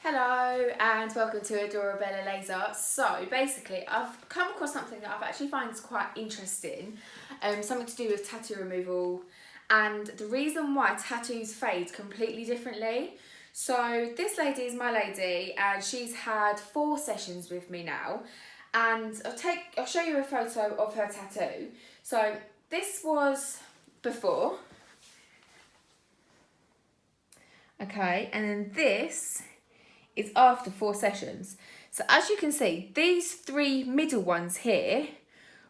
Hello and welcome to Adorabella Laser. So basically I've come across something that I've actually found is quite interesting, something to do with tattoo removal and the reason why tattoos fade completely differently. So this lady is my lady and she's had 4 sessions with me now, and I'll show you a photo of her tattoo. So this was before, okay, and then this is after 4 sessions. So as you can see, these 3 middle ones here,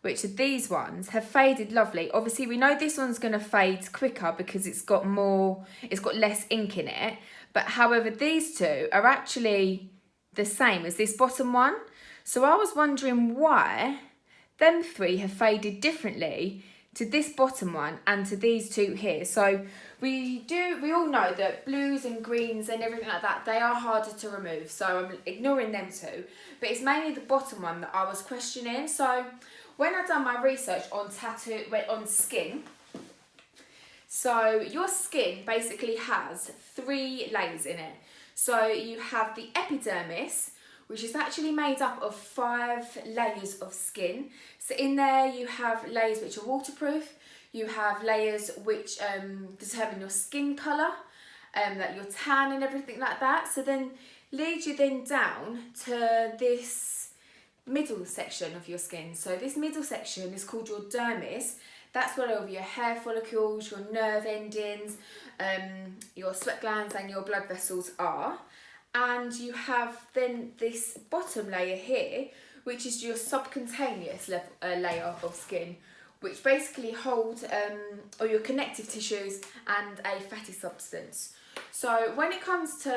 which are these ones, have faded lovely. Obviously we know this one's gonna fade quicker because it's got less ink in it. But however, these 2 are actually the same as this bottom one. So I was wondering why them 3 have faded differently to this bottom one and to these 2 here. So we all know that blues and greens and everything like that, they are harder to remove, so I'm ignoring them 2, but it's mainly the bottom one that I was questioning. So when I done my research on skin, so your skin basically has 3 layers in it. So you have the epidermis, which is actually made up of 5 layers of skin. So in there you have layers which are waterproof, you have layers which determine your skin colour, like your tan and everything like that. So then leads you then down to this middle section of your skin. So this middle section is called your dermis. That's where all of your hair follicles, your nerve endings, your sweat glands and your blood vessels are. And you have then this bottom layer here, which is your subcutaneous layer of skin, which basically holds or your connective tissues and a fatty substance. So when it comes to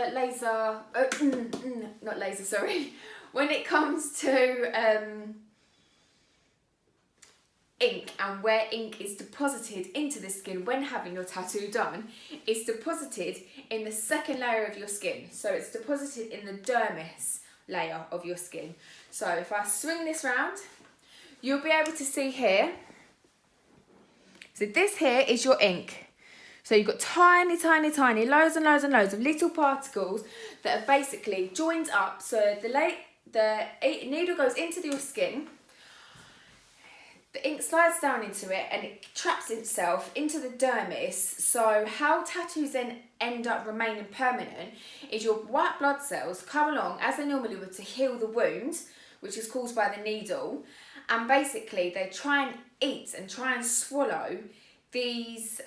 when it comes to ink and where ink is deposited into the skin when having your tattoo done, it's deposited in the second layer of your skin. So it's deposited in the dermis layer of your skin. So if I swing this round, you'll be able to see here. So this here is your ink. So you've got tiny, tiny, tiny, loads and loads and loads of little particles that are basically joined up. So the needle goes into your skin, the ink slides down into it and it traps itself into the dermis. So how tattoos then end up remaining permanent is your white blood cells come along as they normally would to heal the wound, which is caused by the needle, and basically they try and eat and try and swallow these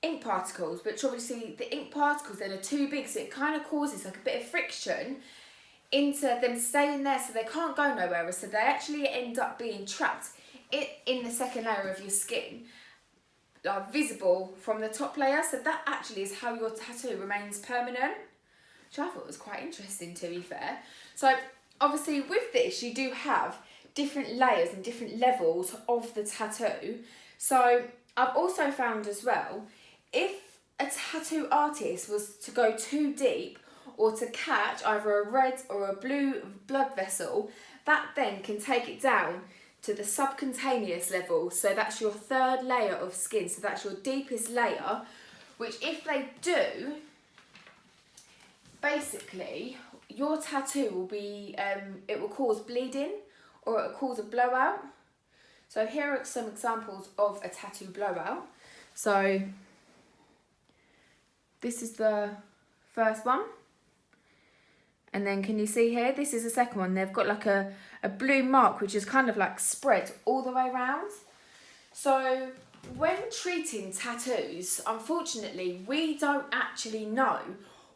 ink particles, which obviously the ink particles then are too big, so it kind of causes like a bit of friction into them staying there, so they can't go nowhere, so they actually end up being trapped in the second layer of your skin, visible from the top layer. So that actually is how your tattoo remains permanent, which I thought was quite interesting, to be fair. So obviously with this you do have different layers and different levels of the tattoo. So I've also found as well, if a tattoo artist was to go too deep or to catch either a red or a blue blood vessel, that then can take it down to the subcutaneous level. So that's your 3rd layer of skin, so that's your deepest layer, which if they do, basically your tattoo will be, it will cause bleeding or it will cause a blowout. So here are some examples of a tattoo blowout. So this is the first one. And then can you see here, this is the second one. They've got like a blue mark, which is kind of like spread all the way around. So when treating tattoos, unfortunately, we don't actually know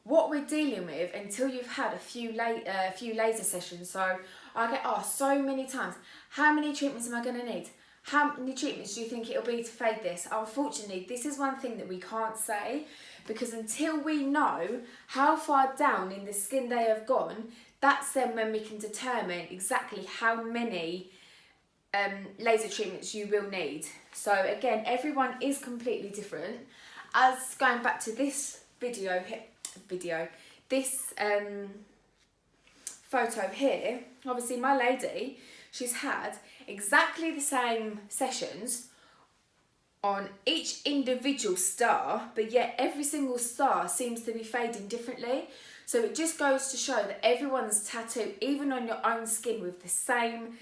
what we're dealing with until you've had a few laser sessions. So I get asked so many times, how many treatments am I going to need? How many treatments do you think it'll be to fade this? Unfortunately, this is one thing that we can't say, because until we know how far down in the skin they have gone, that's then when we can determine exactly how many laser treatments you will need. So again, everyone is completely different. As going back to this this photo here, obviously my lady, she's had exactly the same sessions on each individual star, but yet every single star seems to be fading differently. So it just goes to show that everyone's tattoo, even on your own skin with the same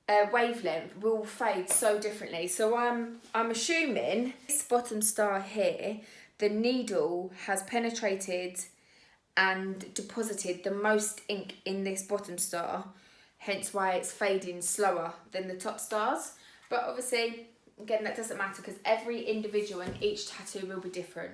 wavelength, will fade so differently. So I'm assuming this bottom star here, the needle has penetrated and deposited the most ink in this bottom star, hence why it's fading slower than the top stars. But obviously, again, that doesn't matter because every individual and each tattoo will be different.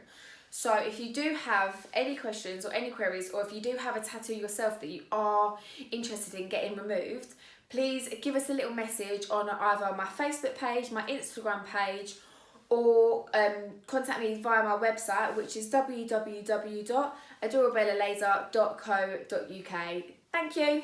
So if you do have any questions or any queries, or if you do have a tattoo yourself that you are interested in getting removed, please give us a little message on either my Facebook page, my Instagram page, or contact me via my website, which is www.adorabellalaser.co.uk. Thank you.